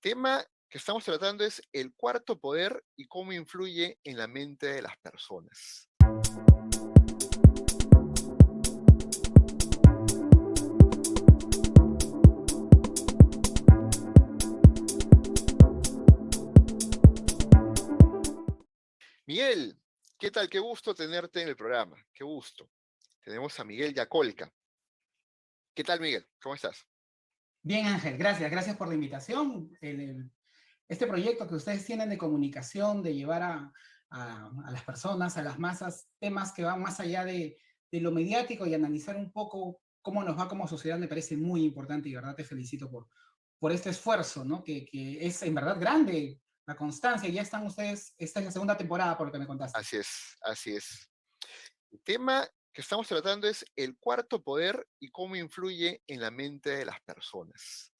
tema que estamos tratando es el cuarto poder y cómo influye en la mente de las personas. Miguel, ¿qué tal? Qué gusto tenerte en el programa. Qué gusto. Tenemos a Miguel Yacolca. ¿Qué tal, Miguel? ¿Cómo estás? Bien, Ángel, gracias por la invitación. Este proyecto que ustedes tienen de comunicación, de llevar a las personas, a las masas, temas que van más allá de lo mediático y analizar un poco cómo nos va como sociedad, me parece muy importante y de verdad te felicito por este esfuerzo, ¿no? Que es en verdad grande, la constancia. Ya están ustedes, esta es la segunda temporada por lo que me contaste. Así es, así es. El tema que estamos tratando es el cuarto poder y cómo influye en la mente de las personas.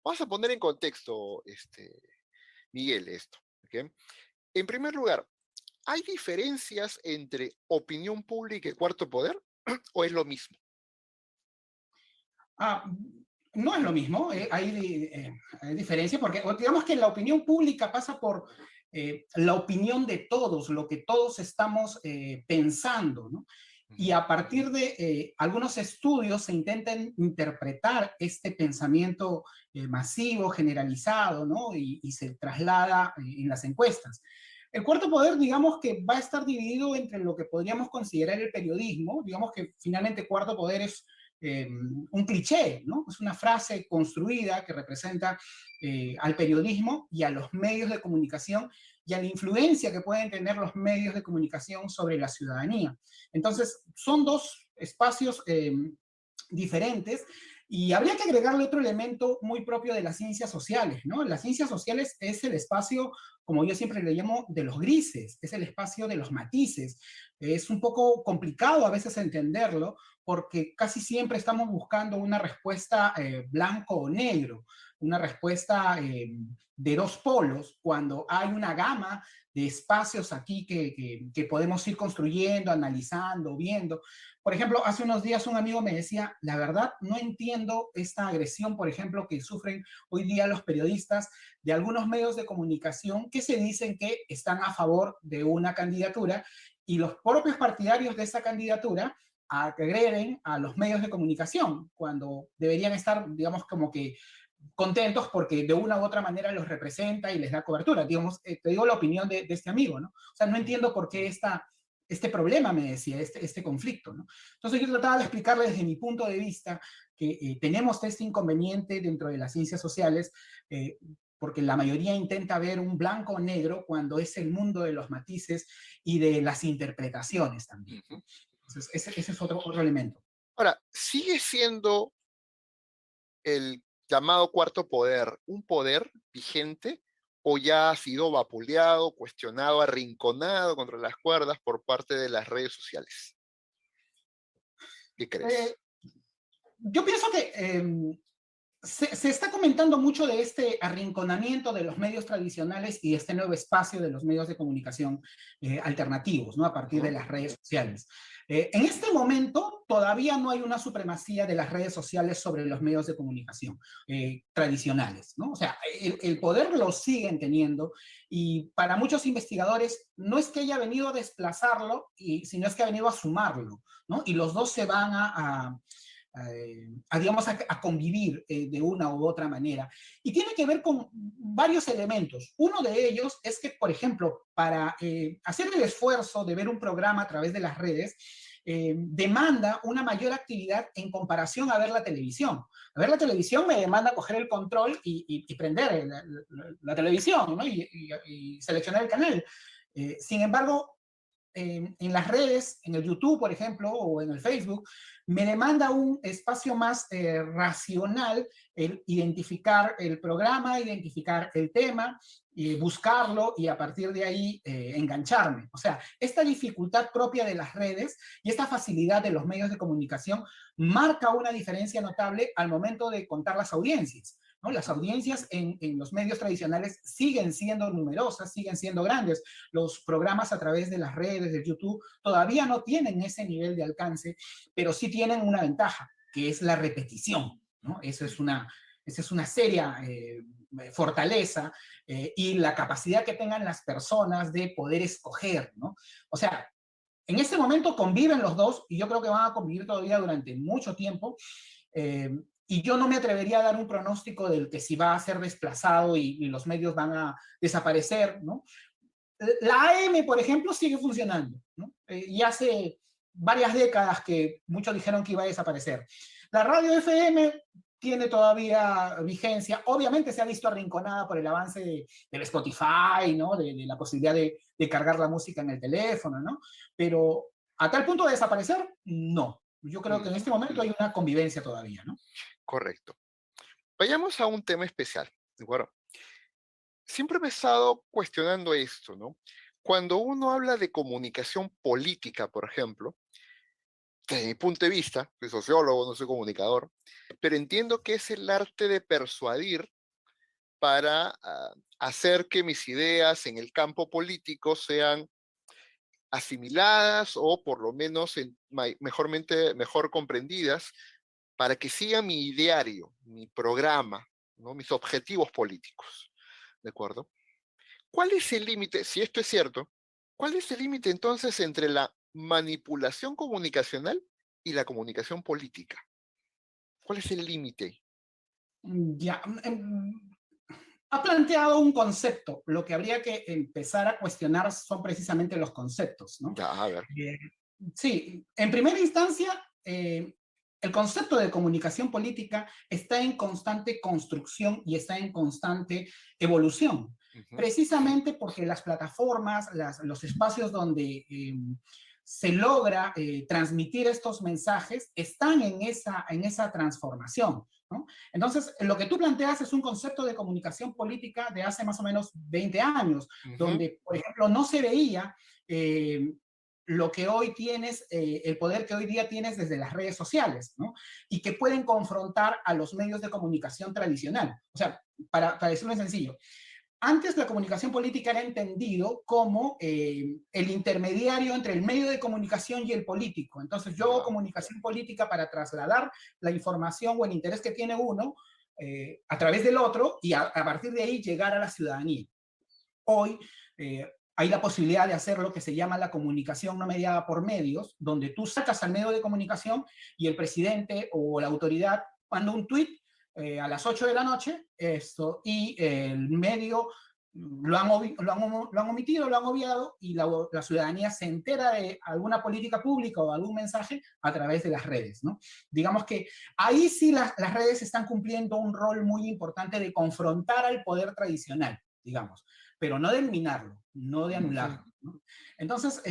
Vamos a poner en contexto, Miguel, esto. ¿Ok? En primer lugar, ¿hay diferencias entre opinión pública y cuarto poder o es lo mismo? Ah, no es lo mismo, hay diferencia porque digamos que la opinión pública pasa por la opinión de todos, lo que todos estamos pensando, ¿no? Y Ujú. a partir de algunos estudios se intentan interpretar este pensamiento masivo, generalizado, ¿no? Y se traslada en las encuestas. El cuarto poder, digamos que va a estar dividido entre lo que podríamos considerar el periodismo, digamos que finalmente cuarto poder es un cliché, ¿no? Es una frase construida que representa al periodismo y a los medios de comunicación y a la influencia que pueden tener los medios de comunicación sobre la ciudadanía. Entonces, son dos espacios diferentes y habría que agregarle otro elemento muy propio de las ciencias sociales, ¿no? Las ciencias sociales es el espacio, como yo siempre le llamo, de los grises, es el espacio de los matices. Es un poco complicado a veces entenderlo porque casi siempre estamos buscando una respuesta blanco o negro, una respuesta de dos polos, cuando hay una gama de espacios aquí que podemos ir construyendo, analizando, viendo. Por ejemplo, hace unos días un amigo me decía, la verdad, no entiendo esta agresión, por ejemplo, que sufren hoy día los periodistas de algunos medios de comunicación que se dicen que están a favor de una candidatura y los propios partidarios de esa candidatura agreden a los medios de comunicación cuando deberían estar, digamos, como que contentos porque de una u otra manera los representa y les da cobertura. Digamos, te digo la opinión de este amigo, ¿no? O sea, no entiendo por qué este problema, me decía, este conflicto, ¿no? Entonces yo trataba de explicarle desde mi punto de vista que tenemos este inconveniente dentro de las ciencias sociales, porque la mayoría intenta ver un blanco o negro cuando es el mundo de los matices y de las interpretaciones también, Ujú. ¿no? Entonces ese es otro elemento. Ahora, ¿sigue siendo el llamado cuarto poder un poder vigente o ya ha sido vapuleado, cuestionado, arrinconado contra las cuerdas por parte de las redes sociales? ¿Qué Eh, crees? yo pienso que se está comentando mucho de este arrinconamiento de los medios tradicionales y este nuevo espacio de los medios de comunicación alternativos, ¿no? A partir de Ujú. las redes sociales. En este momento todavía no hay una supremacía de las redes sociales sobre los medios de comunicación tradicionales, ¿no? O sea, el poder lo siguen teniendo y para muchos investigadores no es que haya venido a desplazarlo, sino es que ha venido a sumarlo, ¿no? Y los dos se van digamos, a convivir de una u otra manera. Y tiene que ver con varios elementos. Uno de ellos es que, por ejemplo, para hacer el esfuerzo de ver un programa a través de las redes, demanda una mayor actividad en comparación a ver la televisión. A ver la televisión me demanda coger el control y prender la televisión, ¿no? Y seleccionar el canal. Sin embargo, en las redes, en el YouTube, por ejemplo, o en el Facebook, me demanda un espacio más racional el identificar el programa, identificar el tema, buscarlo y a partir de ahí engancharme. O sea, esta dificultad propia de las redes y esta facilidad de los medios de comunicación marca una diferencia notable al momento de contar las audiencias, ¿no? Las Ujú. audiencias en los medios tradicionales siguen siendo numerosas, siguen siendo grandes. Los programas a través de las redes, de YouTube, todavía no tienen ese nivel de alcance, pero sí tienen una ventaja, que es la repetición, ¿no? Esa es una seria fortaleza y la capacidad que tengan las personas de poder escoger, ¿no? O sea, en este momento conviven los dos y yo creo que van a convivir todavía durante mucho tiempo. Eh, y yo no me atrevería a dar un pronóstico del que si va a ser desplazado y los medios van a desaparecer, ¿no? La AM, por ejemplo, sigue funcionando, ¿no? Y hace varias décadas que muchos dijeron que iba a desaparecer. La radio FM tiene todavía vigencia. Obviamente se ha visto arrinconada por el avance del Spotify, ¿no? De la posibilidad de cargar la música en el teléfono, ¿no? Pero a tal punto de desaparecer, no. Yo creo que en este momento hay una convivencia todavía, ¿no? Correcto. Vayamos a un tema especial, ¿de acuerdo? Siempre me he estado cuestionando esto, ¿no? Cuando uno habla de comunicación política, por ejemplo, desde mi punto de vista, soy sociólogo, no soy comunicador, pero entiendo que es el arte de persuadir para hacer que mis ideas en el campo político sean asimiladas o por lo menos mejor comprendidas para que siga mi ideario, mi programa, ¿no? Mis objetivos políticos. ¿De acuerdo? ¿Cuál es el límite, si esto es cierto, cuál es el límite entonces entre la manipulación comunicacional y la comunicación política? ¿Cuál es el límite? Ya, ha planteado un concepto. Lo que habría que empezar a cuestionar son precisamente los conceptos, ¿no? Ya, a ver. Sí, en primera instancia, el concepto de comunicación política está en constante construcción y está en constante evolución, Ujú. precisamente porque las plataformas, los espacios donde se logra transmitir estos mensajes están en esa transformación, ¿no? Entonces, lo que tú planteas es un concepto de comunicación política de hace más o menos 20 años, Ujú. donde, por ejemplo, no se veía lo que hoy tienes, el poder que hoy día tienes desde las redes sociales, ¿no? Y que pueden confrontar a los medios de comunicación tradicional. O sea, para decirlo en sencillo, antes la comunicación política era entendido como el intermediario entre el medio de comunicación y el político. Entonces yo hago Ya. comunicación política para trasladar la información o el interés que tiene uno a través del otro y a partir de ahí llegar a la ciudadanía. Hoy hay la posibilidad de hacer lo que se llama la comunicación no mediada por medios, donde tú sacas al medio de comunicación y el presidente o la autoridad manda un tuit a las 8 de la noche esto, y el medio lo han omitido, lo han obviado y la ciudadanía se entera de alguna política pública o algún mensaje a través de las redes, ¿no? Digamos que ahí sí las redes están cumpliendo un rol muy importante de confrontar al poder tradicional, digamos, pero no de eliminarlo, no de Ujú. anularlo, ¿no? Entonces,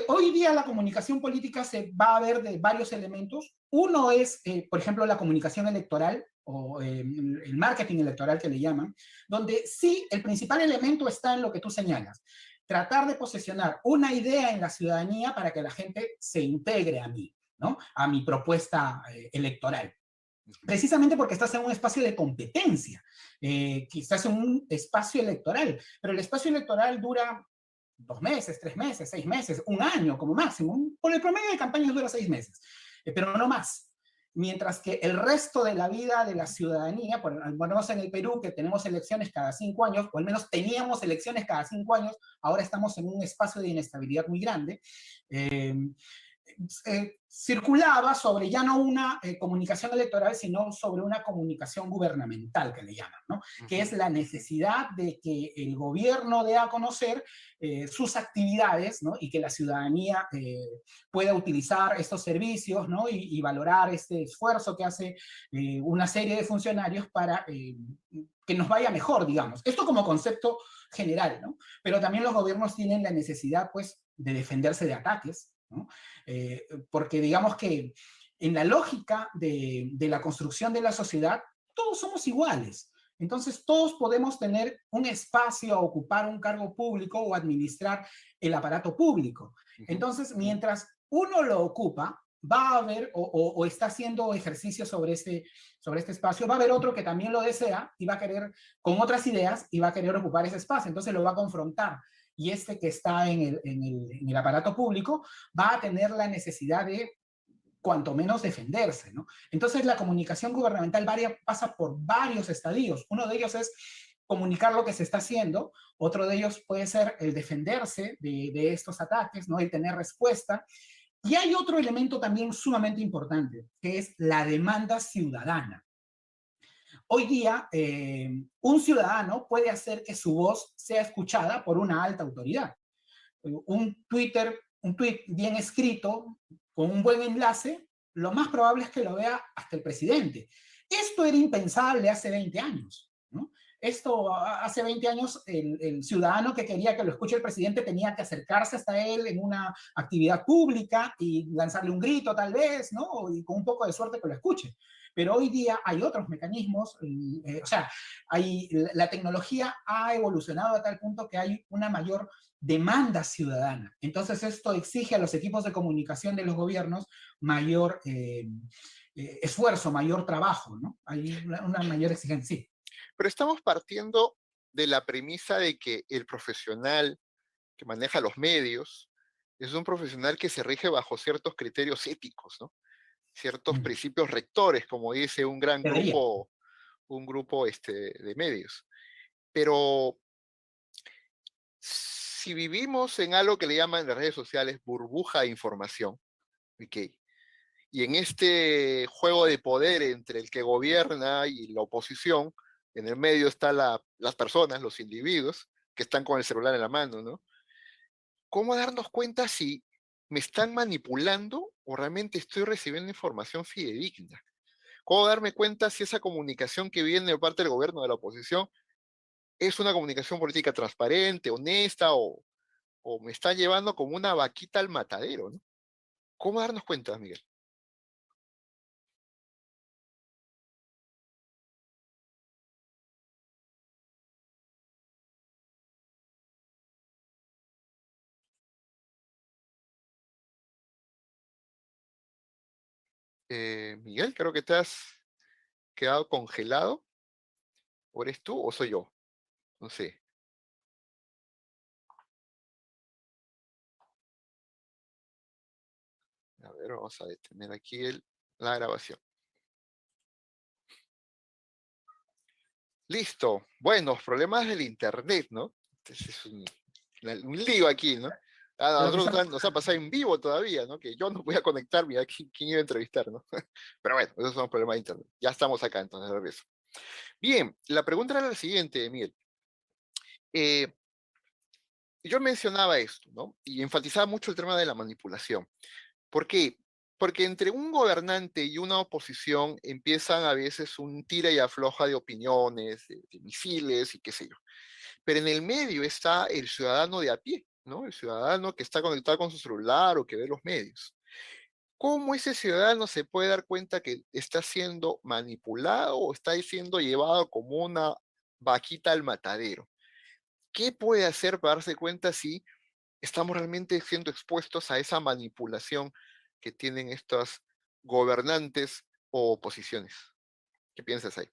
hoy día la comunicación política se va a ver de varios elementos. Uno es, por ejemplo, la comunicación electoral o el marketing electoral que le llaman, donde sí el principal elemento está en lo que tú señalas, tratar de posesionar una idea en la ciudadanía para que la gente se integre a mí, ¿no? A mi propuesta electoral. Precisamente porque estás en un espacio de competencia, quizás en un espacio electoral, pero el espacio electoral dura 2 meses, 3 meses, 6 meses, un año como máximo. Por el promedio de campañas dura 6 meses, pero no más. Mientras que el resto de la vida de la ciudadanía, por lo menos en el Perú, que tenemos elecciones cada 5 años, o al menos teníamos elecciones cada 5 años, ahora estamos en un espacio de inestabilidad muy grande. Eh, circulaba sobre ya no una comunicación electoral, sino sobre una comunicación gubernamental, que le llaman, ¿no? Que Ujú. es la necesidad de que el gobierno dé a conocer sus actividades, ¿no? Y que la ciudadanía pueda utilizar estos servicios, ¿no? Y valorar este esfuerzo que hace una serie de funcionarios para que nos vaya mejor, digamos. Esto como concepto general, ¿no? Pero también los gobiernos tienen la necesidad, pues, de defenderse de ataques, ¿no? Porque digamos que en la lógica de la construcción de la sociedad, todos somos iguales. Entonces, todos podemos tener un espacio, ocupar un cargo público o administrar el aparato público. Ujú. Entonces, mientras uno lo ocupa, va a haber o está haciendo ejercicio sobre este espacio, va a haber otro que también lo desea y va a querer, con otras ideas, y va a querer ocupar ese espacio. Entonces, lo va a confrontar. Y este que está en el aparato público va a tener la necesidad de cuanto menos defenderse, ¿no? Entonces la comunicación gubernamental pasa por varios estadios. Uno de ellos es comunicar lo que se está haciendo, otro de ellos puede ser el defenderse de estos ataques, ¿no? El tener respuesta. Y hay otro elemento también sumamente importante, que es la demanda ciudadana. Hoy día, un ciudadano puede hacer que su voz sea escuchada por una alta autoridad. Un tweet bien escrito, con un buen enlace, lo más probable es que lo vea hasta el presidente. Esto era impensable hace 20 años, ¿no? Esto, hace 20 años, el ciudadano que quería que lo escuche el presidente tenía que acercarse hasta él en una actividad pública y lanzarle un grito tal vez, ¿no? Y con un poco de suerte que lo escuche. Pero hoy día hay otros mecanismos, o sea, la tecnología ha evolucionado a tal punto que hay una mayor demanda ciudadana. Entonces esto exige a los equipos de comunicación de los gobiernos mayor esfuerzo, mayor trabajo, ¿no? Hay una mayor exigencia, sí. Pero estamos partiendo de la premisa de que el profesional que maneja los medios es un profesional que se rige bajo ciertos criterios éticos, ¿no? Ciertos principios rectores, como dice un gran Debería. grupo, de medios. Pero si vivimos en algo que le llaman en las redes sociales burbuja de información, ¿okay? Y en este juego de poder entre el que gobierna y la oposición, en el medio están las personas, los individuos, que están con el celular en la mano, ¿no? ¿Cómo darnos cuenta si me están manipulando o realmente estoy recibiendo información fidedigna? ¿Cómo darme cuenta si esa comunicación que viene de parte del gobierno o de la oposición es una comunicación política transparente, honesta o me está llevando como una vaquita al matadero, ¿no? ¿Cómo darnos cuenta, Miguel? Miguel, creo que te has quedado congelado. ¿O eres tú o soy yo? No sé. A ver, vamos a detener aquí la grabación. Listo. Bueno, problemas del internet, ¿no? Entonces es un lío aquí, ¿no? A Lo que nosotros estamos, nos ha pasado en vivo todavía, ¿no? Que yo no voy a conectarme a quién iba a entrevistar, ¿no? Pero bueno, esos son problemas de internet. Ya estamos acá, entonces, de regreso. Bien, la pregunta era la siguiente, Miguel. Eh, yo mencionaba esto, ¿no? Y enfatizaba mucho el tema de la manipulación. ¿Por qué? Porque entre un gobernante y una oposición empiezan a veces un tira y afloja de opiniones, de misiles y qué sé yo. Pero en el medio está el ciudadano de a pie, ¿no? El ciudadano que está conectado con su celular o que ve los medios. ¿Cómo ese ciudadano se puede dar cuenta que está siendo manipulado o está siendo llevado como una vaquita al matadero? ¿Qué puede hacer para darse cuenta si estamos realmente siendo expuestos a esa manipulación que tienen estos gobernantes o oposiciones? ¿Qué piensas ahí?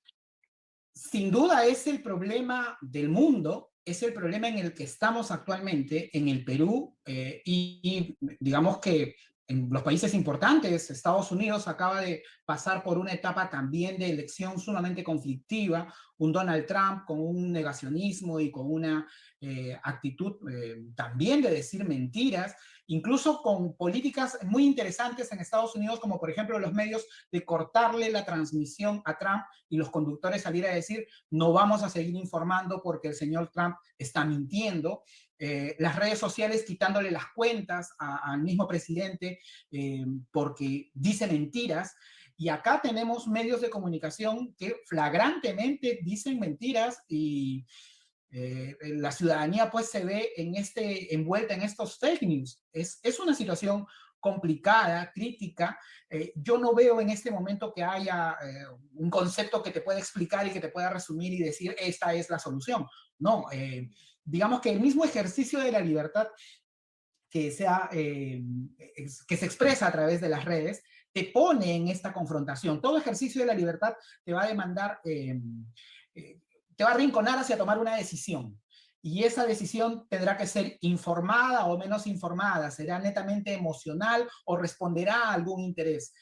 sin duda es el problema del mundo, es el problema en el que estamos actualmente en el Perú y digamos que en los países importantes, Estados Unidos acaba de pasar por una etapa también de elección sumamente conflictiva, un Donald Trump con un negacionismo y con una actitud también de decir mentiras, incluso con políticas muy interesantes en Estados Unidos, como por ejemplo los medios de cortarle la transmisión a Trump y los conductores salir a decir, no vamos a seguir informando porque el señor Trump está mintiendo. Las redes sociales quitándole las cuentas al mismo presidente porque dice mentiras. Y acá tenemos medios de comunicación que flagrantemente dicen mentiras y la ciudadanía pues se ve envuelta en estos fake news. Es una situación complicada, crítica. Yo no veo en este momento que haya un concepto que te pueda explicar y que te pueda resumir y decir esta es la solución. No, digamos que el mismo ejercicio de la libertad que se expresa a través de las redes te pone en esta confrontación. Todo ejercicio de la libertad te va a demandar, te va a arrinconar hacia tomar una decisión. y esa decisión tendrá que ser informada o menos informada, será netamente emocional o responderá a algún interés.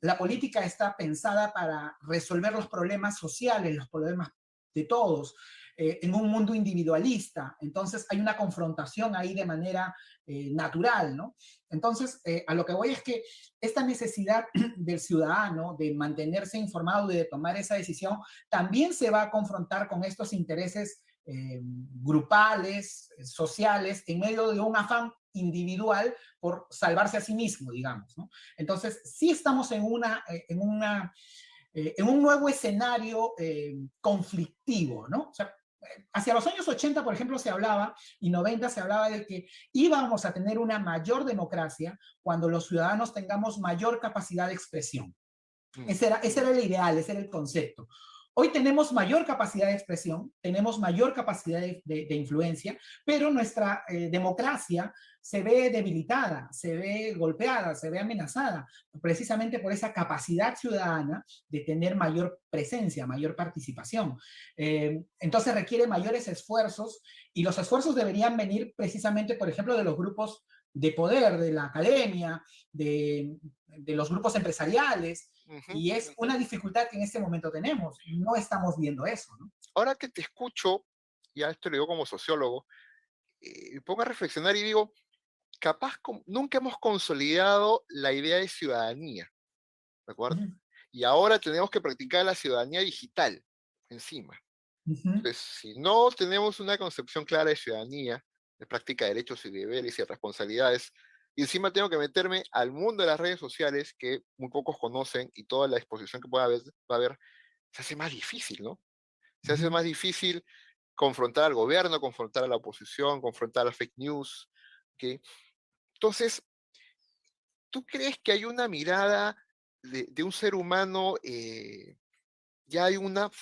La política está pensada para resolver los problemas sociales, los problemas de todos, en un mundo individualista. Entonces hay una confrontación ahí de manera natural, ¿no? Entonces, a lo que voy es que esta necesidad del ciudadano de mantenerse informado y de tomar esa decisión también se va a confrontar con estos intereses grupales, sociales, en medio de un afán individual por salvarse a sí mismo, digamos, ¿no? Entonces, sí estamos en un nuevo escenario conflictivo, ¿no? O sea, hacia los años 80, por ejemplo, se hablaba, y 90 se hablaba de que íbamos a tener una mayor democracia cuando los ciudadanos tengamos mayor capacidad de expresión. Ese era el ideal, ese era el concepto. Hoy tenemos mayor capacidad de expresión, tenemos mayor capacidad de influencia, pero nuestra democracia se ve debilitada, se ve golpeada, se ve amenazada, precisamente por esa capacidad ciudadana de tener mayor presencia, mayor participación. Entonces requiere mayores esfuerzos y los esfuerzos deberían venir precisamente, por ejemplo, de los grupos de poder, de la academia, de los grupos empresariales, y es una dificultad que en este momento tenemos. No estamos viendo eso, ¿no? Ahora que te escucho, ya esto lo digo como sociólogo, me pongo a reflexionar y digo, capaz nunca hemos consolidado la idea de ciudadanía, ¿de Uh acuerdo? -huh. Y ahora tenemos que practicar la ciudadanía digital encima. Uh -huh. Entonces, si no tenemos una concepción clara de ciudadanía, de práctica de derechos y deberes y responsabilidades, y encima tengo que meterme al mundo de las redes sociales que muy pocos conocen y toda la exposición que pueda haber, va a haber, se hace más difícil, ¿no? Uh Se hace -huh. más difícil confrontar al gobierno, confrontar a la oposición, confrontar a fake news. ¿Okay? Entonces, ¿tú crees que hay una mirada de un ser humano, ya hay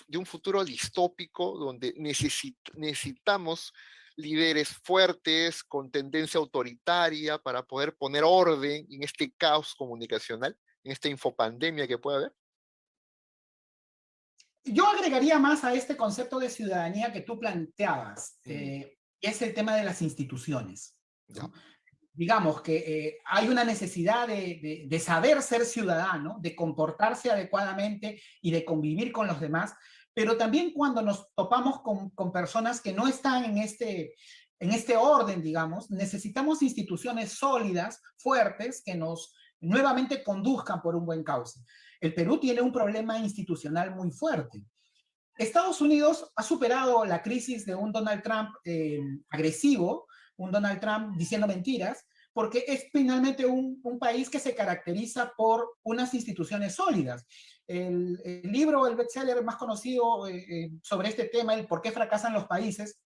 de un futuro distópico donde necesitamos líderes fuertes, con tendencia autoritaria, para poder poner orden en este caos comunicacional, en esta infopandemia que puede haber? Yo agregaría más a este concepto de ciudadanía que tú planteabas, Mm, es el tema de las instituciones, ya. ¿no? Digamos que hay una necesidad de saber ser ciudadano, de comportarse adecuadamente y de convivir con los demás, pero también cuando nos topamos con personas que no están en este orden, digamos, necesitamos instituciones sólidas, fuertes, que nos nuevamente conduzcan por un buen cauce. El Perú tiene un problema institucional muy fuerte. Estados Unidos ha superado la crisis de un Donald Trump agresivo, un Donald Trump diciendo mentiras, porque es finalmente un país que se caracteriza por unas instituciones sólidas. El libro, el bestseller más conocido sobre este tema, el por qué fracasan los países,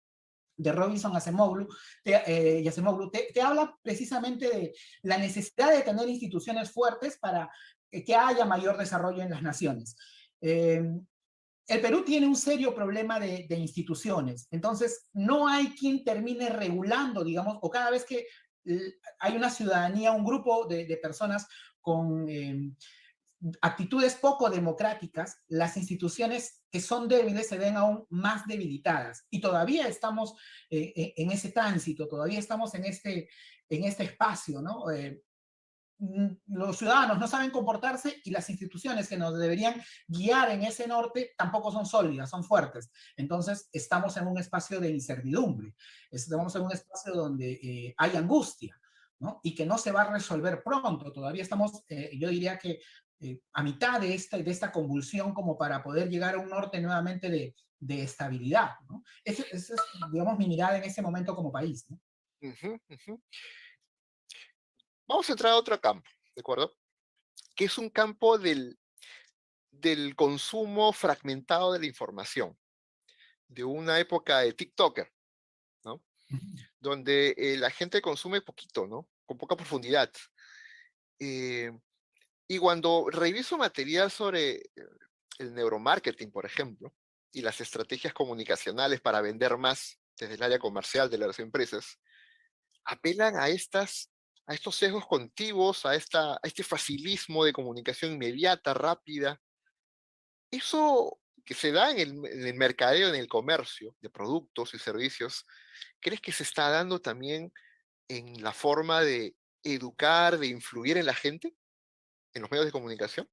de Robinson Acemoglu, te habla precisamente de la necesidad de tener instituciones fuertes para que haya mayor desarrollo en las naciones. El Perú tiene un serio problema de instituciones, entonces no hay quien termine regulando, digamos, o cada vez que hay una ciudadanía, un grupo de personas con actitudes poco democráticas, las instituciones que son débiles se ven aún más debilitadas. Y todavía estamos en ese tránsito, todavía estamos en este espacio, ¿no? Los ciudadanos no saben comportarse y las instituciones que nos deberían guiar en ese norte tampoco son sólidas, son fuertes. Entonces estamos en un espacio de incertidumbre, estamos en un espacio donde hay angustia, ¿no? Y que no se va a resolver pronto. Todavía estamos, yo diría que a mitad de esta convulsión como para poder llegar a un norte nuevamente de estabilidad, ¿no? Esa es, digamos, mi mirada en ese momento como país, ¿no? Ujú, ujú. Vamos a entrar a otro campo, ¿de acuerdo? Que es un campo del consumo fragmentado de la información, de una época de TikToker, ¿no? Donde la gente consume poquito, ¿no? Con poca profundidad. Eh, y cuando reviso material sobre el neuromarketing, por ejemplo, y las estrategias comunicacionales para vender más desde el área comercial de las empresas, apelan a estos sesgos cognitivos, a este facilismo de comunicación inmediata, rápida. Eso, que se da en el mercadeo, en el comercio de productos y servicios, ¿crees que se está dando también en la forma de educar, de influir en la gente, en los medios de comunicación?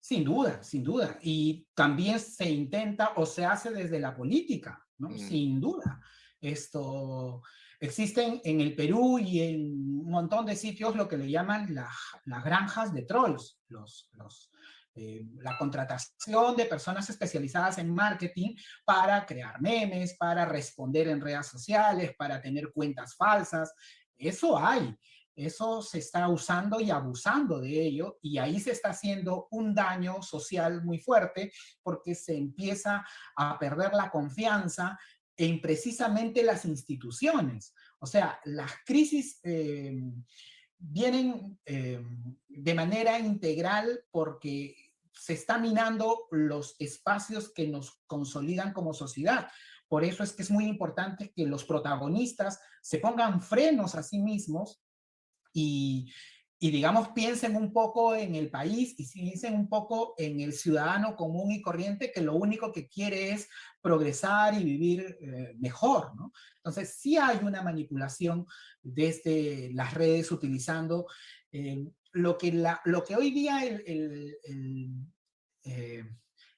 Sin duda, sin duda. Y también se intenta o se hace desde la política, ¿no? Mm, Sin duda. Esto, existen en el Perú y en un montón de sitios lo que le llaman las granjas de trolls, la contratación de personas especializadas en marketing para crear memes, para responder en redes sociales, para tener cuentas falsas. Eso hay. Eso se está usando y abusando de ello, y ahí se está haciendo un daño social muy fuerte porque se empieza a perder la confianza en precisamente las instituciones. O sea, las crisis vienen de manera integral porque se está minando los espacios que nos consolidan como sociedad. Por eso es que es muy importante que los protagonistas se pongan frenos a sí mismos y, digamos, piensen un poco en el país y piensen un poco en el ciudadano común y corriente que lo único que quiere es progresar y vivir mejor, ¿no? Entonces, sí hay una manipulación desde las redes utilizando lo que hoy día eh,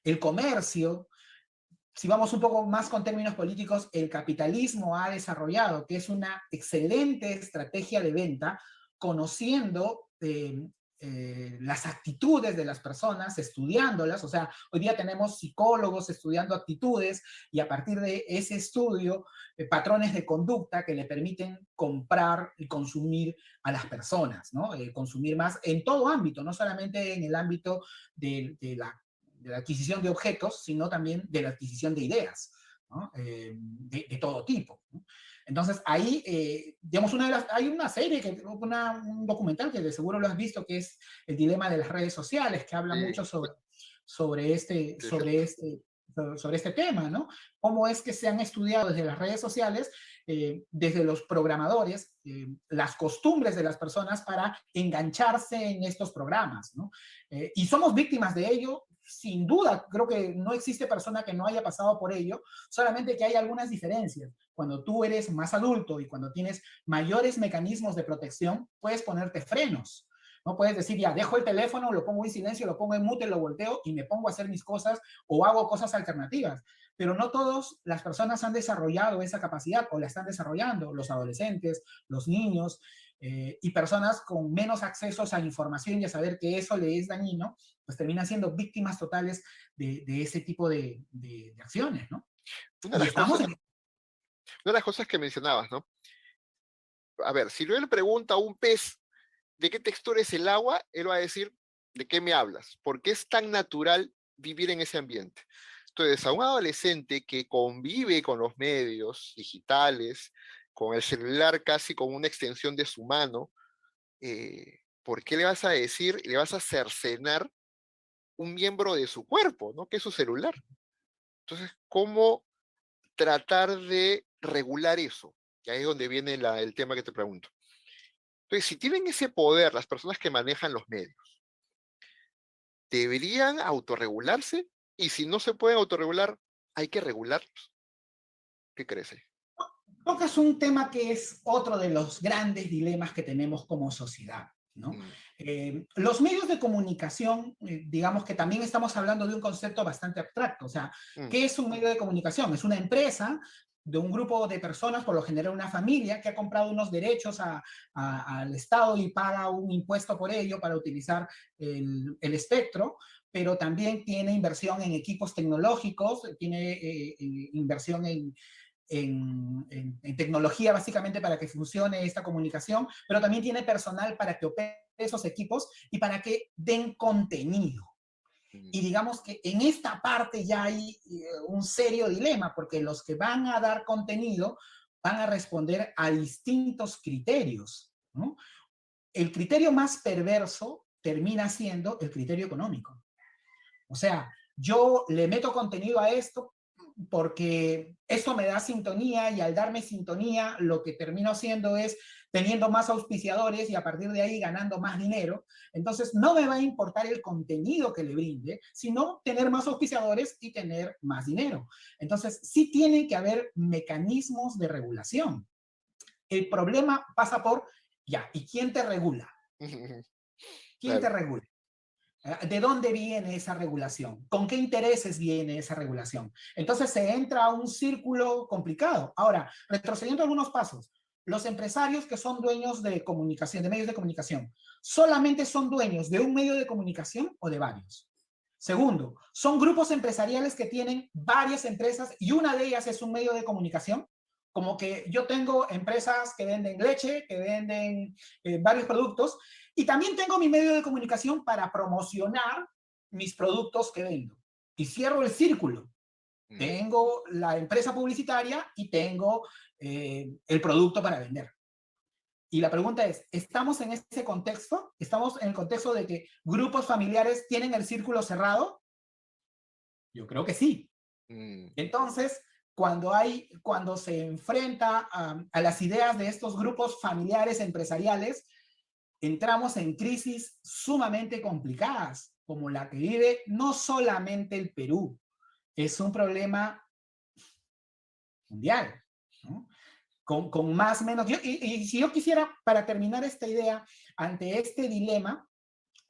el comercio, si vamos un poco más con términos políticos, el capitalismo ha desarrollado, que es una excelente estrategia de venta, conociendo las actitudes de las personas, estudiándolas. O sea, hoy día tenemos psicólogos estudiando actitudes y a partir de ese estudio, patrones de conducta que le permiten comprar y consumir a las personas, ¿no? Consumir más en todo ámbito, no solamente en el ámbito de la adquisición de objetos, sino también de la adquisición de ideas, ¿no? De todo tipo, ¿no? Entonces, ahí, digamos, hay una serie, un documental que de seguro lo has visto, que es El dilema de las redes sociales, que habla sí, mucho sobre este, sobre interesante. este, sobre este tema, ¿no? Cómo es que se han estudiado desde las redes sociales, desde los programadores, las costumbres de las personas para engancharse en estos programas, ¿no? Y somos víctimas de ello, sin duda. Creo que no existe persona que no haya pasado por ello, solamente que hay algunas diferencias. Cuando tú eres más adulto y cuando tienes mayores mecanismos de protección, puedes ponerte frenos. No puedes decir, ya, dejo el teléfono, lo pongo en silencio, lo pongo en mute, lo volteo y me pongo a hacer mis cosas o hago cosas alternativas. Pero no todas las personas han desarrollado esa capacidad o la están desarrollando, los adolescentes, los niños, y personas con menos accesos a información y a saber que eso le es dañino, pues terminan siendo víctimas totales de ese tipo de acciones, ¿no? Una de Y las estamos cosas, en... una de las cosas que mencionabas, ¿no? A ver, si yo le pregunto a un pez de qué textura es el agua, él va a decir, ¿de qué me hablas? Porque es tan natural vivir en ese ambiente. Entonces, a un adolescente que convive con los medios digitales, con el celular casi como una extensión de su mano, ¿por qué le vas a decir, le vas a cercenar un miembro de su cuerpo, ¿no? Que es su celular? Entonces, ¿cómo tratar de regular eso? Y ahí es donde viene el tema que te pregunto. Entonces, si tienen ese poder las personas que manejan los medios, deberían autorregularse, y si no se pueden autorregular, hay que regularlos. ¿Qué crees? Creo que es un tema que es otro de los grandes dilemas que tenemos como sociedad, ¿no? Mm, Los medios de comunicación, digamos que también estamos hablando de un concepto bastante abstracto. O sea, mm, ¿qué es un medio de comunicación? Es una empresa de un grupo de personas, por lo general una familia, que ha comprado unos derechos al Estado y paga un impuesto por ello para utilizar el espectro, pero también tiene inversión en equipos tecnológicos, tiene inversión en tecnología básicamente para que funcione esta comunicación, pero también tiene personal para que opere esos equipos y para que den contenido. mm, Y digamos que en esta parte ya hay un serio dilema, porque los que van a dar contenido van a responder a distintos criterios, ¿no? El criterio más perverso termina siendo el criterio económico. O sea, yo le meto contenido a esto porque eso me da sintonía y al darme sintonía lo que termino haciendo es teniendo más auspiciadores y a partir de ahí ganando más dinero. Entonces no me va a importar el contenido que le brinde, sino tener más auspiciadores y tener más dinero. Entonces sí tiene que haber mecanismos de regulación. El problema pasa por, ya, ¿y quién te regula? ¿Quién te Claro. regula? ¿De dónde viene esa regulación? ¿Con qué intereses viene esa regulación? Entonces se entra a un círculo complicado. Ahora, retrocediendo algunos pasos, los empresarios que son dueños de comunicación, de medios de comunicación, ¿solamente son dueños de un medio de comunicación o de varios? Segundo, ¿son grupos empresariales que tienen varias empresas y una de ellas es un medio de comunicación? Como que yo tengo empresas que venden leche, que venden varios productos, y también tengo mi medio de comunicación para promocionar mis productos que vendo. Y cierro el círculo. Tengo la empresa publicitaria y tengo el producto para vender. Y la pregunta es, ¿estamos en ese contexto? ¿Estamos en el contexto de que grupos familiares tienen el círculo cerrado? Yo creo que sí. Entonces, cuando se enfrenta a las ideas de estos grupos familiares empresariales, entramos en crisis sumamente complicadas, como la que vive no solamente el Perú, es un problema mundial, ¿no? Con más o menos, y si yo quisiera, para terminar esta idea, ante este dilema,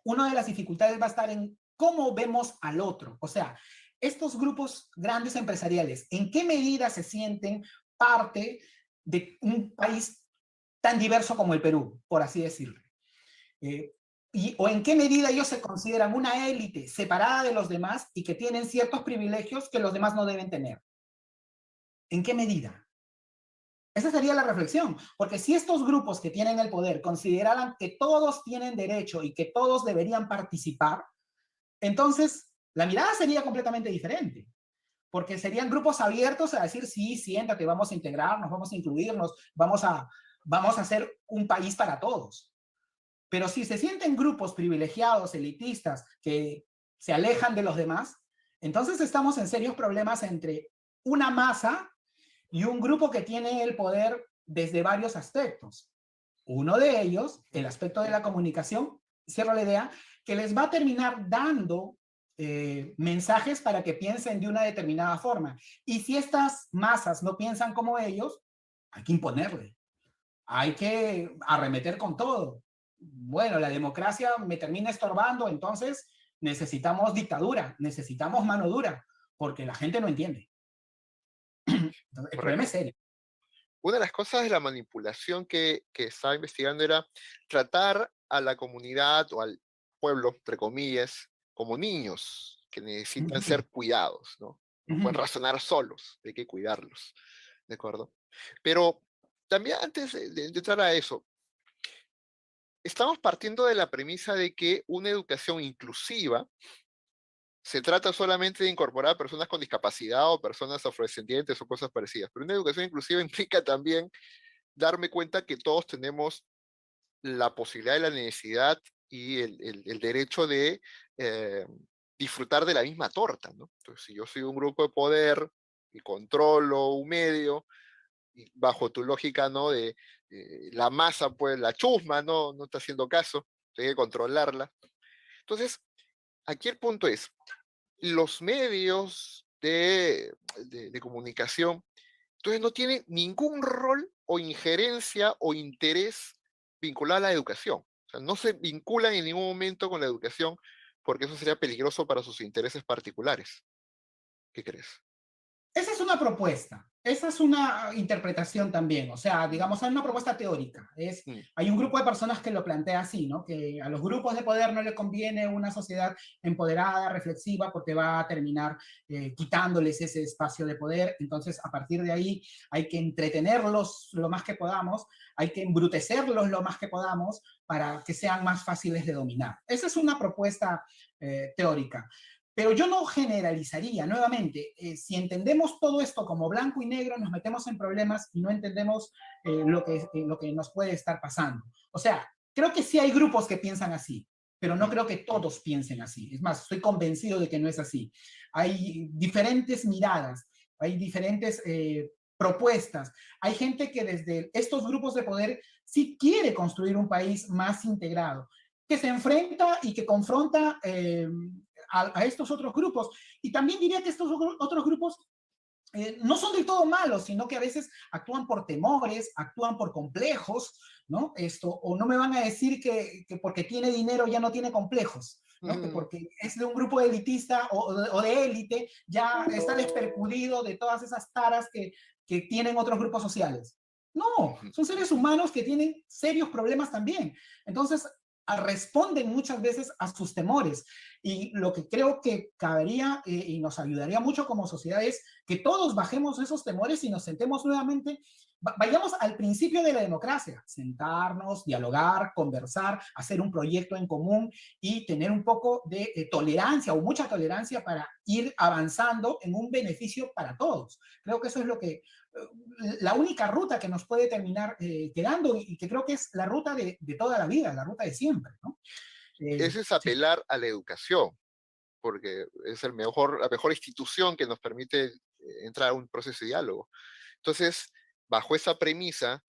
una de las dificultades va a estar en cómo vemos al otro. O sea, estos grupos grandes empresariales, ¿en qué medida se sienten parte de un país tan diverso como el Perú, por así decirlo? O en qué medida ellos se consideran una élite separada de los demás y que tienen ciertos privilegios que los demás no deben tener. ¿En qué medida? Esa sería la reflexión, porque si estos grupos que tienen el poder consideraran que todos tienen derecho y que todos deberían participar, entonces la mirada sería completamente diferente, porque serían grupos abiertos a decir, sí, siéntate, vamos a integrarnos, vamos a incluirnos, vamos a hacer un país para todos. Pero si se sienten grupos privilegiados, elitistas, que se alejan de los demás, entonces estamos en serios problemas entre una masa y un grupo que tiene el poder desde varios aspectos. Uno de ellos, el aspecto de la comunicación, cierro la idea, que les va a terminar dando mensajes para que piensen de una determinada forma. Y si estas masas no piensan como ellos, hay que imponerle. Hay que arremeter con todo. Bueno, la democracia me termina estorbando, entonces necesitamos dictadura, necesitamos mano dura, porque la gente no entiende. Entonces, el problema es serio. Una de las cosas de la manipulación que estaba investigando era tratar a la comunidad o al pueblo, entre comillas, como niños que necesitan ser cuidados, ¿no? No pueden razonar solos, hay que cuidarlos, ¿de acuerdo? Pero también antes de entrar a eso, estamos partiendo de la premisa de que una educación inclusiva se trata solamente de incorporar a personas con discapacidad o personas afrodescendientes o cosas parecidas, pero una educación inclusiva implica también darme cuenta que todos tenemos la posibilidad y la necesidad y el derecho de eh, disfrutar de la misma torta, ¿no? Entonces, si yo soy un grupo de poder y controlo un medio, y bajo tu lógica, ¿no? De la masa, pues la chusma, ¿no? No está haciendo caso, hay que controlarla. Entonces, aquí el punto es, los medios de comunicación, entonces no tienen ningún rol o injerencia o interés vinculado a la educación. O sea, no se vinculan en ningún momento con la educación porque eso sería peligroso para sus intereses particulares. ¿Qué crees? Esa es una propuesta, esa es una interpretación también, o sea, digamos, hay una propuesta teórica, hay un grupo de personas que lo plantea así, ¿no? Que a los grupos de poder no les conviene una sociedad empoderada, reflexiva, porque va a terminar quitándoles ese espacio de poder, entonces a partir de ahí hay que entretenerlos lo más que podamos, hay que embrutecerlos lo más que podamos para que sean más fáciles de dominar. Esa es una propuesta teórica. Pero yo no generalizaría, nuevamente, si entendemos todo esto como blanco y negro, nos metemos en problemas y no entendemos lo que nos puede estar pasando. O sea, creo que sí hay grupos que piensan así, pero no creo que todos piensen así. Es más, estoy convencido de que no es así. Hay diferentes miradas. hay diferentes propuestas. Hay gente que desde estos grupos de poder sí quiere construir un país más integrado, que se enfrenta y que confronta a estos otros grupos. Y también diría que estos otros grupos no son del todo malos, sino que a veces actúan por temores, actúan por complejos, ¿no? O no me van a decir que porque tiene dinero ya no tiene complejos, ¿no? Que porque es de un grupo elitista o de élite, ya está despercudido de todas esas taras que tienen otros grupos sociales. No, son seres humanos que tienen serios problemas también. Entonces, responden muchas veces a sus temores. Y lo que creo que cabería y nos ayudaría mucho como sociedad es que todos bajemos esos temores y nos sentemos nuevamente, vayamos al principio de la democracia, sentarnos, dialogar, conversar, hacer un proyecto en común y tener un poco de tolerancia o mucha tolerancia para ir avanzando en un beneficio para todos. Creo que eso es lo que la única ruta que nos puede terminar quedando y que creo que es la ruta de toda la vida, la ruta de siempre, ¿no? Ese es Sí. apelar a la educación, porque es la mejor institución que nos permite entrar a un proceso de diálogo. Entonces, bajo esa premisa,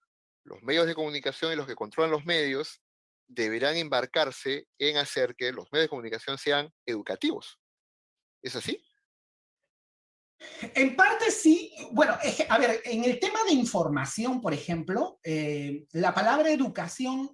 los medios de comunicación y los que controlan los medios deberán embarcarse en hacer que los medios de comunicación sean educativos. ¿Es así? En parte sí, bueno, a ver, en el tema de información, por ejemplo, la palabra educación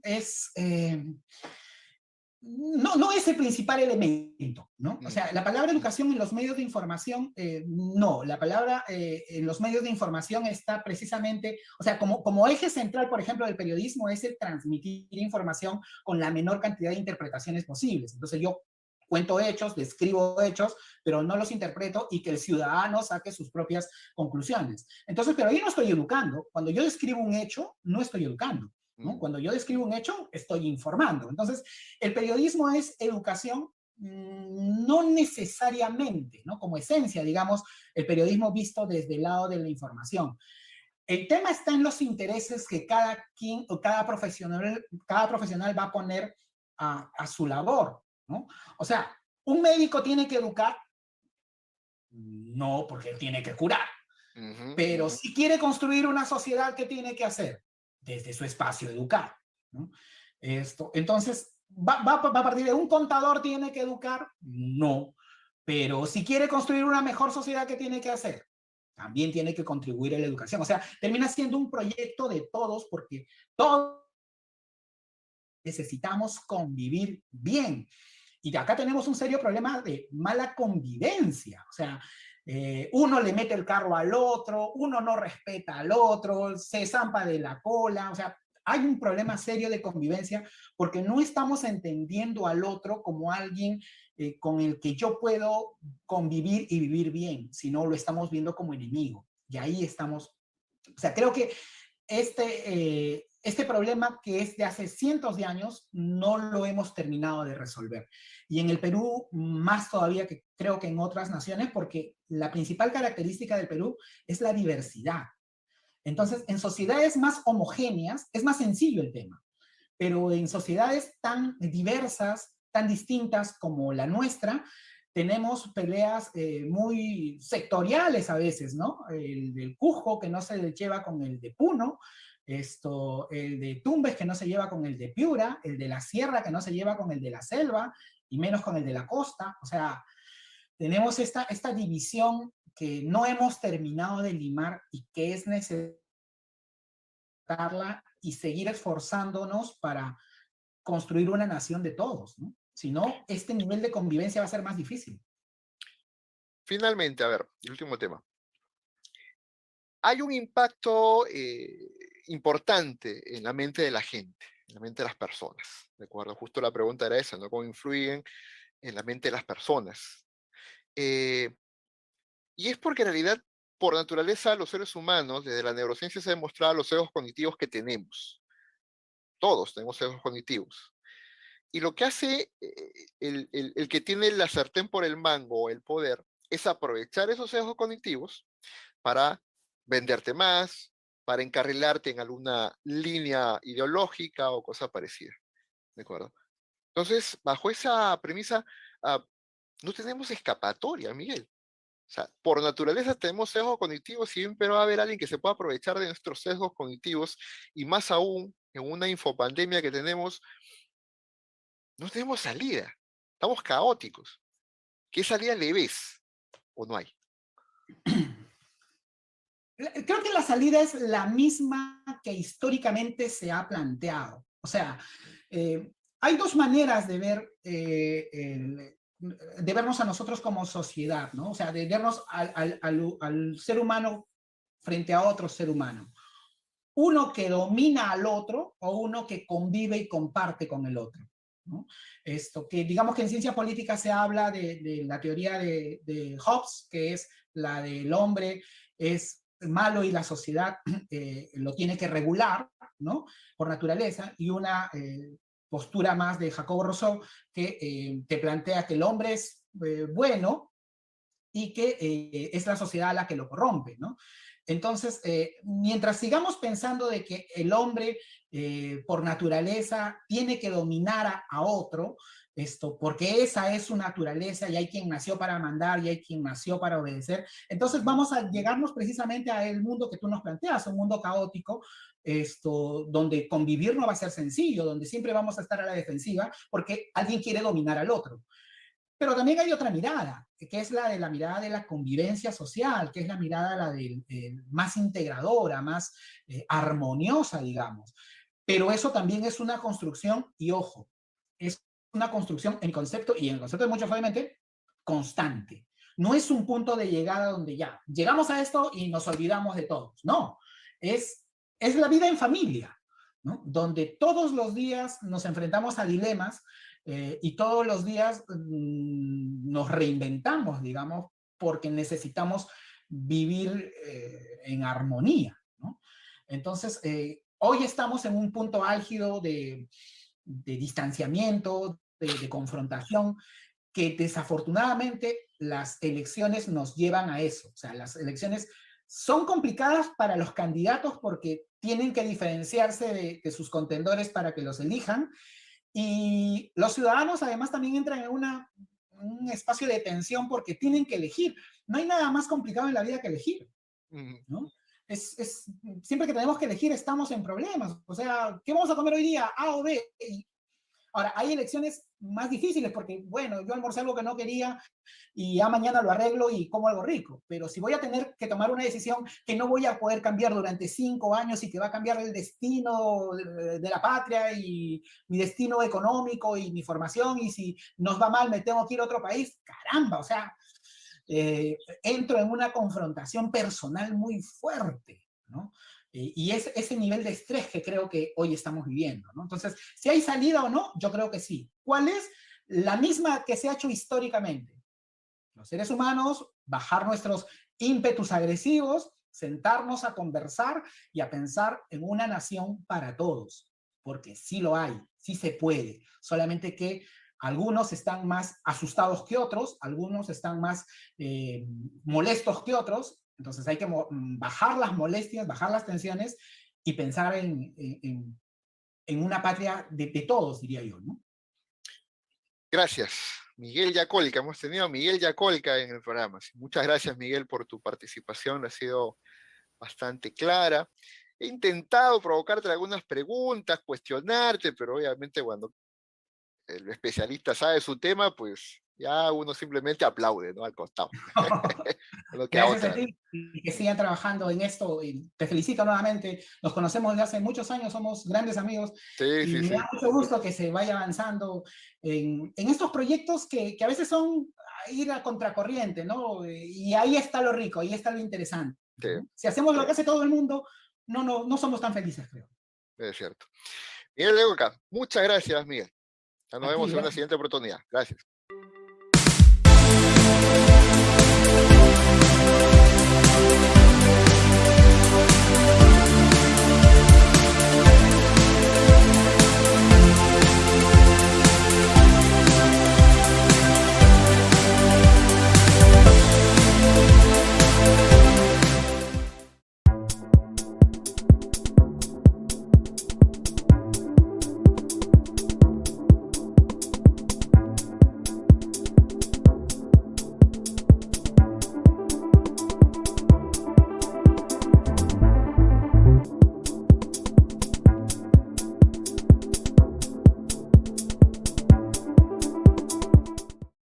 no es el principal elemento, ¿no? O sea, la palabra educación en los medios de información, no, la palabra en los medios de información está precisamente, o sea, como eje central, por ejemplo, del periodismo es el transmitir información con la menor cantidad de interpretaciones posibles. Entonces yo cuento hechos, describo hechos, pero no los interpreto y que el ciudadano saque sus propias conclusiones. Entonces, pero ahí no estoy educando. Cuando yo describo un hecho, no estoy educando, ¿no? Cuando yo describo un hecho, estoy informando. Entonces, el periodismo es educación, no necesariamente, ¿no? Como esencia, digamos, el periodismo visto desde el lado de la información. El tema está en los intereses que cada quien o cada profesional va a poner a su labor, ¿no? O sea, ¿un médico tiene que educar? No, porque tiene que curar. Pero si quiere construir una sociedad, ¿qué tiene que hacer? Desde su espacio educar, ¿no? Entonces, ¿va a partir de un contador tiene que educar? No. Pero si quiere construir una mejor sociedad, ¿qué tiene que hacer? También tiene que contribuir a la educación. O sea, termina siendo un proyecto de todos porque todos necesitamos convivir bien. Y acá tenemos un serio problema de mala convivencia. O sea, uno le mete el carro al otro, uno no respeta al otro, se zampa de la cola. O sea, hay un problema serio de convivencia porque no estamos entendiendo al otro como alguien con el que yo puedo convivir y vivir bien, sino lo estamos viendo como enemigo. Y ahí estamos. O sea, creo que este problema que es de hace cientos de años no lo hemos terminado de resolver. Y en el Perú, más todavía que creo que en otras naciones, porque la principal característica del Perú es la diversidad. Entonces, en sociedades más homogéneas es más sencillo el tema, pero en sociedades tan diversas, tan distintas como la nuestra, tenemos peleas muy sectoriales a veces, ¿no? El del Cusco que no se lleva con el de Puno, el de Tumbes que no se lleva con el de Piura, el de la Sierra que no se lleva con el de la Selva, y menos con el de la costa. O sea, tenemos esta división que no hemos terminado de limar y que es necesaria y seguir esforzándonos para construir una nación de todos, ¿no? Si no, este nivel de convivencia va a ser más difícil. Finalmente, a ver, el último tema. Hay un impacto importante en la mente de la gente, en la mente de las personas, ¿de acuerdo? Justo la pregunta era esa, ¿no? ¿Cómo influyen en la mente de las personas? Eh, y es porque en realidad, por naturaleza, los seres humanos, desde la neurociencia se ha demostrado los sesgos cognitivos que tenemos. Todos tenemos sesgos cognitivos. Y lo que hace el que tiene la sartén por el mango o el poder es aprovechar esos sesgos cognitivos para venderte más, para encarrilarte en alguna línea ideológica o cosa parecida. ¿De acuerdo? Entonces, bajo esa premisa, no tenemos escapatoria, Miguel. O sea, por naturaleza tenemos sesgos cognitivos, siempre va a haber alguien que se pueda aprovechar de nuestros sesgos cognitivos, y más aún en una infopandemia que tenemos, no tenemos salida, estamos caóticos. ¿Qué salida le ves o no hay? Creo que la salida es la misma que históricamente se ha planteado. O sea, hay dos maneras de ver de vernos a nosotros como sociedad, ¿no? O sea, de vernos al ser humano frente a otro ser humano. Uno que domina al otro o uno que convive y comparte con el otro, ¿no? Esto que digamos que en ciencia política se habla de la teoría de Hobbes, que es la del hombre es malo y la sociedad lo tiene que regular, ¿no? Por naturaleza, y una postura más de Jacobo Rousseau que te plantea que el hombre es bueno y que es la sociedad la que lo corrompe, ¿no? Entonces, mientras sigamos pensando de que el hombre por naturaleza tiene que dominar a otro, porque esa es su naturaleza y hay quien nació para mandar y hay quien nació para obedecer, entonces vamos a llegarnos precisamente a el mundo que tú nos planteas, un mundo caótico, donde convivir no va a ser sencillo, donde siempre vamos a estar a la defensiva porque alguien quiere dominar al otro. Pero también hay otra mirada, que es la de la mirada de la convivencia social, que es la mirada la más integradora, más armoniosa, digamos. Pero eso también es una construcción, y ojo, es una construcción en concepto, y en el concepto de muchos obviamente, constante. No es un punto de llegada donde ya llegamos a esto y nos olvidamos de todos. No, es la vida en familia, ¿no? Donde todos los días nos enfrentamos a dilemas y todos los días nos reinventamos, digamos, porque necesitamos vivir en armonía, ¿no? Entonces, hoy estamos en un punto álgido de distanciamiento, de confrontación, que desafortunadamente las elecciones nos llevan a eso. O sea, las elecciones son complicadas para los candidatos porque tienen que diferenciarse de sus contendores para que los elijan, y los ciudadanos además también entran en un espacio de tensión porque tienen que elegir. No hay nada más complicado en la vida que elegir, ¿no? Siempre que tenemos que elegir estamos en problemas. O sea, ¿qué vamos a comer hoy día? A o B. Ahora, hay elecciones más difíciles porque, bueno, yo almorcé algo que no quería y ya mañana lo arreglo y como algo rico. Pero si voy a tener que tomar una decisión que no voy a poder cambiar durante 5 años y que va a cambiar el destino de la patria y mi destino económico y mi formación, y si nos va mal me tengo que ir a otro país, caramba, o sea, entro en una confrontación personal muy fuerte, ¿no? Y es ese nivel de estrés que creo que hoy estamos viviendo, ¿no? Entonces, si hay salida o no, yo creo que sí. ¿Cuál es? La misma que se ha hecho históricamente. Los seres humanos, bajar nuestros ímpetus agresivos, sentarnos a conversar y a pensar en una nación para todos, porque sí lo hay, sí se puede, solamente que algunos están más asustados que otros, algunos están más molestos que otros, entonces hay que bajar las molestias, bajar las tensiones y pensar en una patria de todos, diría yo, ¿no? Gracias, Miguel Yacolca. Hemos tenido a Miguel Yacolca en el programa. Muchas gracias, Miguel, por tu participación. Ha sido bastante clara. He intentado provocarte algunas preguntas, cuestionarte, pero obviamente cuando el especialista sabe su tema, pues ya uno simplemente aplaude, ¿no? Al costado. No queda Gracias a otra. ti y que sigan trabajando en esto. Y te felicito nuevamente. Nos conocemos desde hace muchos años, somos grandes amigos Sí, y sí, me sí. da mucho gusto que se vaya avanzando en estos proyectos que a veces son ir a contracorriente, ¿no? Y ahí está lo rico, ahí está lo interesante, Sí, ¿no? Si hacemos lo que hace todo el mundo, no somos tan felices, creo. es cierto. Miguel Yacolca, muchas gracias, Miguel. Ya nos A ti, vemos en una gracias. siguiente oportunidad. Gracias.